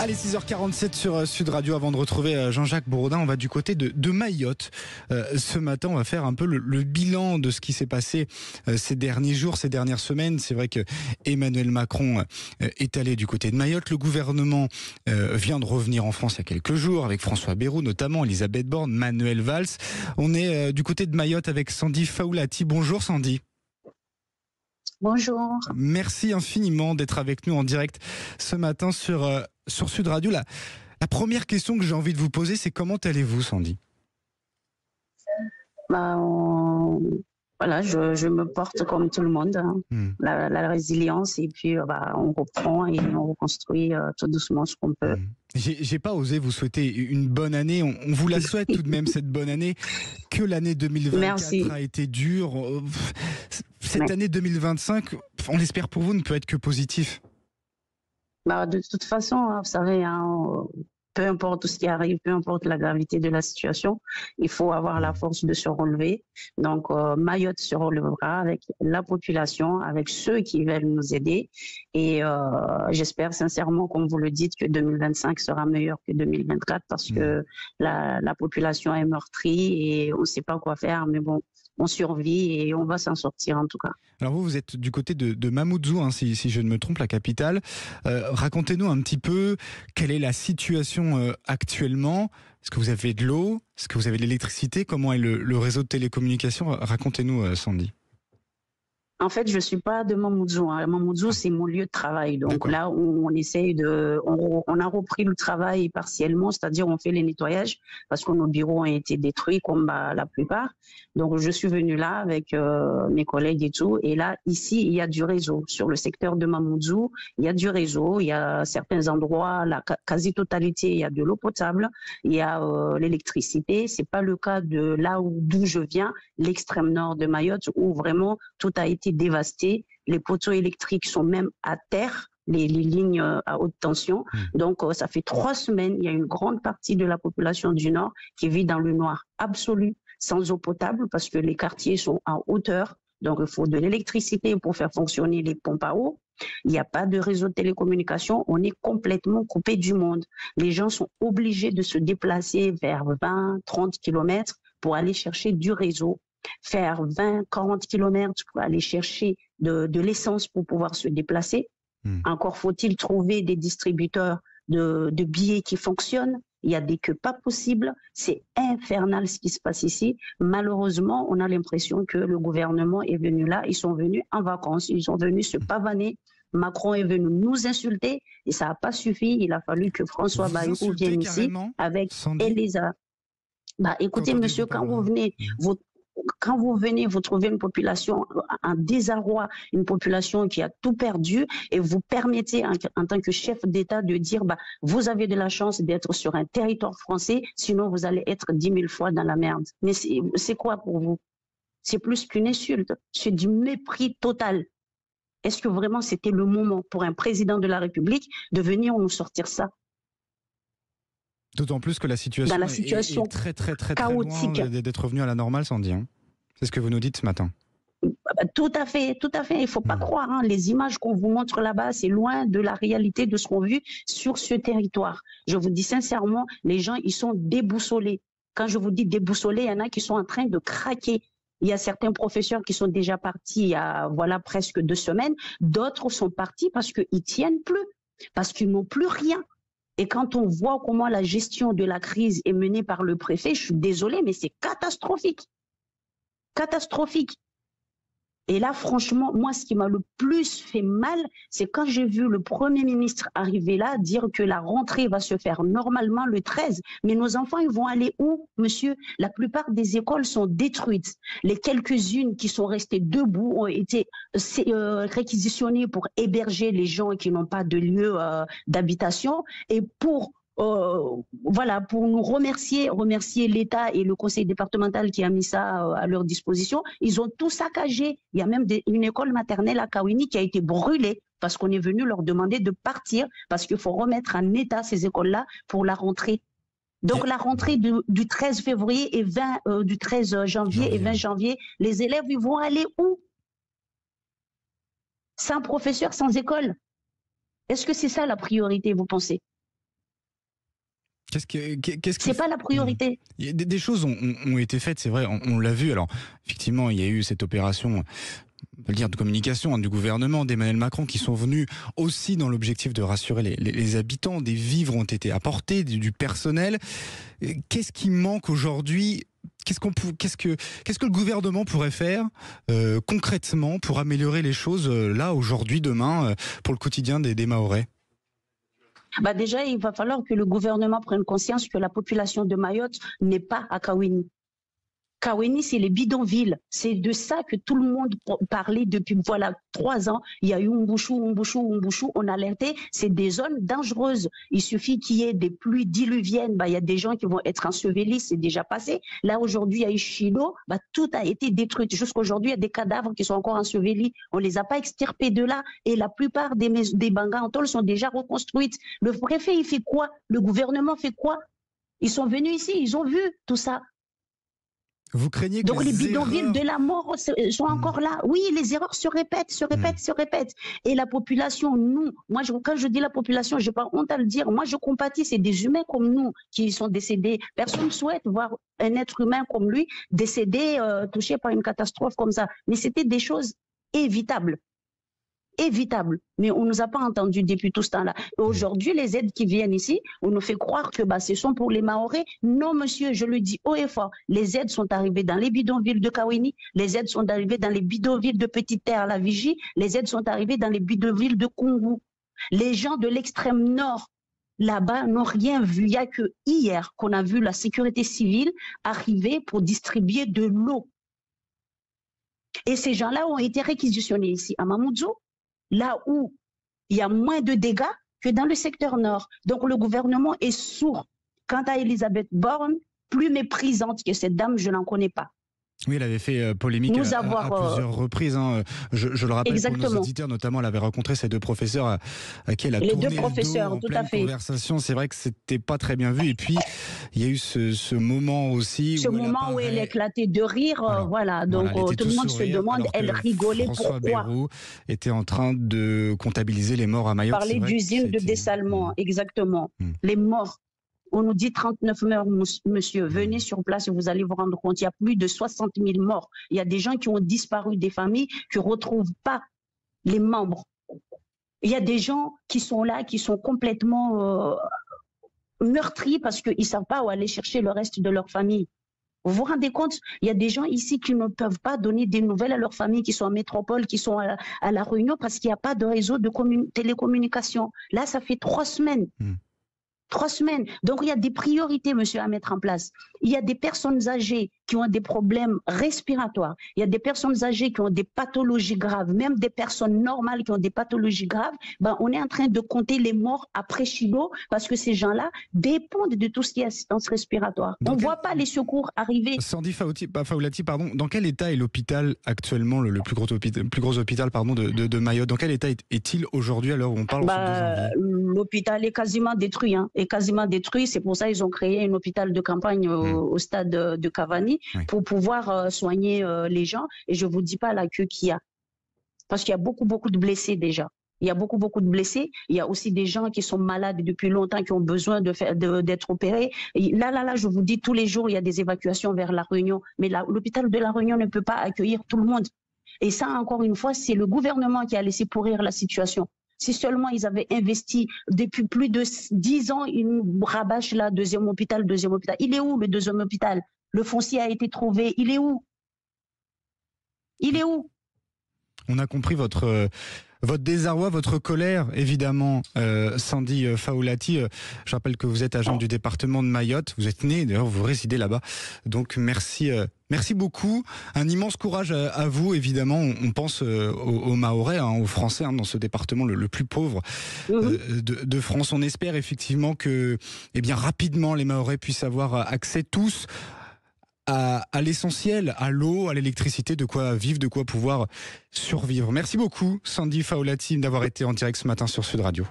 Allez, 6h47 sur Sud Radio. Avant de retrouver Jean-Jacques Bourdin, on va du côté de Mayotte. Ce matin, on va faire un peu le bilan de ce qui s'est passé ces derniers jours, ces dernières semaines. C'est vrai que Emmanuel Macron est allé du côté de Mayotte. Le gouvernement vient de revenir en France il y a quelques jours avec François Bayrou, notamment Elisabeth Borne, Manuel Valls. On est du côté de Mayotte avec Sandy Faoulati. Bonjour Sandy. Bonjour. Merci infiniment d'être avec nous en direct ce matin sur Sud Radio. La première question que j'ai envie de vous poser, c'est comment allez-vous, Sandy ? Voilà, je me porte comme tout le monde, hein. La résilience, et puis on reprend et on reconstruit tout doucement ce qu'on peut. J'ai pas osé vous souhaiter une bonne année. On vous la souhaite tout de même, cette bonne année. Que l'année 2024 Merci. a été dure. Cette année 2025, on l'espère pour vous, ne peut être que positif. De toute façon, hein, vous savez, peu importe ce qui arrive, peu importe la gravité de la situation, il faut avoir la force de se relever. Donc, Mayotte se relèvera avec la population, avec ceux qui veulent nous aider. Et j'espère sincèrement, comme vous le dites, que 2025 sera meilleur que 2024 parce que la population est meurtrie et on ne sait pas quoi faire. Mais bon, on survit et on va s'en sortir en tout cas. Alors vous êtes du côté de Mamoudzou, hein, si je ne me trompe, la capitale. Racontez-nous un petit peu quelle est la situation actuellement. Est-ce que vous avez de l'eau ? Est-ce que vous avez de l'électricité ? Comment est le réseau de télécommunications ? Racontez-nous, Sandy. En fait, je ne suis pas de Mamoudzou. Hein. Mamoudzou, c'est mon lieu de travail. Donc D'accord. là, on essaye on a repris le travail partiellement, c'est-à-dire on fait les nettoyages parce que nos bureaux ont été détruits comme la plupart. Donc je suis venue là avec mes collègues et tout. Et là, ici, il y a du réseau. Sur le secteur de Mamoudzou, il y a du réseau. Il y a certains endroits, la quasi-totalité, il y a de l'eau potable. Il y a l'électricité. C'est pas le cas de d'où je viens, l'extrême nord de Mayotte, où vraiment tout a été dévasté. Les poteaux électriques sont même à terre, les lignes à haute tension. Donc, ça fait 3 semaines, il y a une grande partie de la population du Nord qui vit dans le noir absolu, sans eau potable, parce que les quartiers sont en hauteur. Donc, il faut de l'électricité pour faire fonctionner les pompes à eau. Il n'y a pas de réseau de télécommunication. On est complètement coupé du monde. Les gens sont obligés de se déplacer vers 20, 30 kilomètres pour aller chercher du réseau, faire 20, 40 kilomètres pour aller chercher de l'essence pour pouvoir se déplacer. Encore faut-il trouver des distributeurs de billets qui fonctionnent. Il y a des queues pas possibles. C'est infernal ce qui se passe ici. Malheureusement, on a l'impression que le gouvernement est venu là. Ils sont venus en vacances. Ils sont venus se pavaner. Macron est venu nous insulter et ça n'a pas suffi. Il a fallu que François Bayrou vienne ici avec Elisa. Écoutez, monsieur, quand vous venez, vous trouvez une population en désarroi, une population qui a tout perdu, et vous permettez en tant que chef d'État de dire vous avez de la chance d'être sur un territoire français, sinon vous allez être 10 000 fois dans la merde. Mais c'est quoi pour vous? C'est plus qu'une insulte, c'est du mépris total. Est-ce que vraiment c'était le moment pour un président de la République de venir nous sortir ça? D'autant plus que la situation, est très, très, très, très loin d'être revenue à la normale, Sandy. Hein. C'est ce que vous nous dites ce matin. Tout à fait, tout à fait. Il ne faut pas croire. Hein. Les images qu'on vous montre là-bas, c'est loin de la réalité de ce qu'on vit sur ce territoire. Je vous dis sincèrement, les gens, ils sont déboussolés. Quand je vous dis déboussolés, il y en a qui sont en train de craquer. Il y a certains professeurs qui sont déjà partis il y a presque 2 semaines. D'autres sont partis parce qu'ils ne tiennent plus, parce qu'ils n'ont plus rien. Et quand on voit comment la gestion de la crise est menée par le préfet, je suis désolée, mais c'est catastrophique. Catastrophique. Et là, franchement, moi, ce qui m'a le plus fait mal, c'est quand j'ai vu le Premier ministre arriver là, dire que la rentrée va se faire normalement le 13. Mais nos enfants, ils vont aller où, monsieur? La plupart des écoles sont détruites. Les quelques-unes qui sont restées debout ont été réquisitionnées pour héberger les gens qui n'ont pas de lieu d'habitation. Et pour nous remercier l'État et le conseil départemental qui a mis ça à leur disposition. Ils ont tout saccagé. Il y a même une école maternelle à Kawini qui a été brûlée parce qu'on est venu leur demander de partir parce qu'il faut remettre en état ces écoles-là pour la rentrée. Donc la rentrée du 13 février et du 13 janvier et 20 janvier, les élèves ils vont aller où? Sans professeur, sans école. Est-ce que c'est ça la priorité, vous pensez? C'est pas la priorité. Des choses ont été faites, c'est vrai, on l'a vu. Alors, effectivement, il y a eu cette opération, on peut le dire, de communication du gouvernement, d'Emmanuel Macron, qui sont venus aussi dans l'objectif de rassurer les habitants. Des vivres ont été apportés, du personnel. Qu'est-ce qui manque aujourd'hui ? Qu'est-ce que le gouvernement pourrait faire concrètement pour améliorer les choses là, aujourd'hui, demain, pour le quotidien des Mahorais ? Déjà, il va falloir que le gouvernement prenne conscience que la population de Mayotte n'est pas à Kaweni. Kaweni, c'est les bidonvilles. C'est de ça que tout le monde parlait depuis 3 ans. Il y a eu Umbushu. On alertait. C'est des zones dangereuses. Il suffit qu'il y ait des pluies diluviennes. Il y a des gens qui vont être ensevelis. C'est déjà passé. Là, aujourd'hui, il y a eu Chilo. Tout a été détruit. Jusqu'aujourd'hui, il y a des cadavres qui sont encore ensevelis. On ne les a pas extirpés de là. Et la plupart des bangas en tôle sont déjà reconstruites. Le préfet, il fait quoi? Le gouvernement fait quoi? Ils sont venus ici. Ils ont vu tout ça. Vous craignez que donc les bidonvilles de la mort sont encore là. Oui, les erreurs se répètent. Et la population, nous, quand je dis la population, je n'ai pas honte à le dire. Moi, je compatis, c'est des humains comme nous qui sont décédés. Personne ne souhaite voir un être humain comme lui décédé, touché par une catastrophe comme ça. Mais c'était des choses évitables. Mais on ne nous a pas entendus depuis tout ce temps-là. Aujourd'hui, les aides qui viennent ici, on nous fait croire que ce sont pour les Mahorais. Non, monsieur, je le dis haut et fort. Les aides sont arrivées dans les bidonvilles de Kaweni, les aides sont arrivées dans les bidonvilles de Petite Terre à la Vigie, les aides sont arrivées dans les bidonvilles de Kungu. Les gens de l'extrême nord, là-bas, n'ont rien vu. Il n'y a que hier qu'on a vu la sécurité civile arriver pour distribuer de l'eau. Et ces gens-là ont été réquisitionnés ici à Mamoudzou, là où il y a moins de dégâts que dans le secteur nord. Donc le gouvernement est sourd. Quant à Elisabeth Borne, plus méprisante que cette dame, je n'en connais pas. Oui, elle avait fait polémique à plusieurs reprises. Je le rappelle pour nos auditeurs, notamment, elle avait rencontré ces 2 professeurs à qui elle a tourné le dos en pleine conversation. C'est vrai que c'était pas très bien vu. Et puis, il y a eu ce moment aussi où elle éclatait de rire. Donc tout le monde se demande, elle rigolait François pourquoi. Bayrou était en train de comptabiliser les morts à Mayotte. Parler d'usine de dessalement, exactement. Les morts. On nous dit 39 morts, monsieur. Venez sur place et vous allez vous rendre compte. Il y a plus de 60 000 morts. Il y a des gens qui ont disparu, des familles qui ne retrouvent pas les membres. Il y a des gens qui sont là, qui sont complètement meurtris parce qu'ils ne savent pas où aller chercher le reste de leur famille. Vous vous rendez compte? Il y a des gens ici qui ne peuvent pas donner des nouvelles à leur famille, qui sont en métropole, qui sont à La Réunion parce qu'il n'y a pas de réseau de télécommunication. Là, ça fait 3 semaines. 3 semaines. Donc, il y a des priorités, monsieur, à mettre en place. Il y a des personnes âgées qui ont des problèmes respiratoires. Il y a des personnes âgées qui ont des pathologies graves. Même des personnes normales qui ont des pathologies graves. On est en train de compter les morts après Chilo parce que ces gens-là dépendent de tout ce qui est assistance respiratoire. On ne voit pas les secours arriver. Sandy Faoulati, pardon. Dans quel état est l'hôpital actuellement, le plus gros hôpital de Mayotte? Dans quel état est-il aujourd'hui à l'heure où on parle? L'hôpital est quasiment détruit. C'est pour ça qu'ils ont créé un hôpital de campagne au stade de Cavani pour pouvoir soigner les gens. Et je ne vous dis pas la queue qu'il y a. Parce qu'il y a beaucoup de blessés déjà. Il y a beaucoup de blessés. Il y a aussi des gens qui sont malades depuis longtemps, qui ont besoin d'être opérés. Et là, je vous dis, tous les jours, il y a des évacuations vers La Réunion. Mais l'hôpital de La Réunion ne peut pas accueillir tout le monde. Et ça, encore une fois, c'est le gouvernement qui a laissé pourrir la situation. Si seulement ils avaient investi depuis plus de 10 ans, ils nous rabâchent là, deuxième hôpital. Il est où le deuxième hôpital? Le foncier a été trouvé. Il est où? On a compris votre désarroi, votre colère, évidemment, Sandy Faoulati. Je rappelle que vous êtes agent du département de Mayotte. Vous êtes né, d'ailleurs, vous résidez là-bas. Donc, merci beaucoup. Un immense courage à vous, évidemment. On pense aux Mahorais, aux Français, dans ce département le plus pauvre de France. On espère effectivement que, rapidement, les Mahorais puissent avoir accès tous à l'essentiel, à l'eau, à l'électricité, de quoi vivre, de quoi pouvoir survivre. Merci beaucoup, Sandy Faoulati, d'avoir été en direct ce matin sur Sud Radio.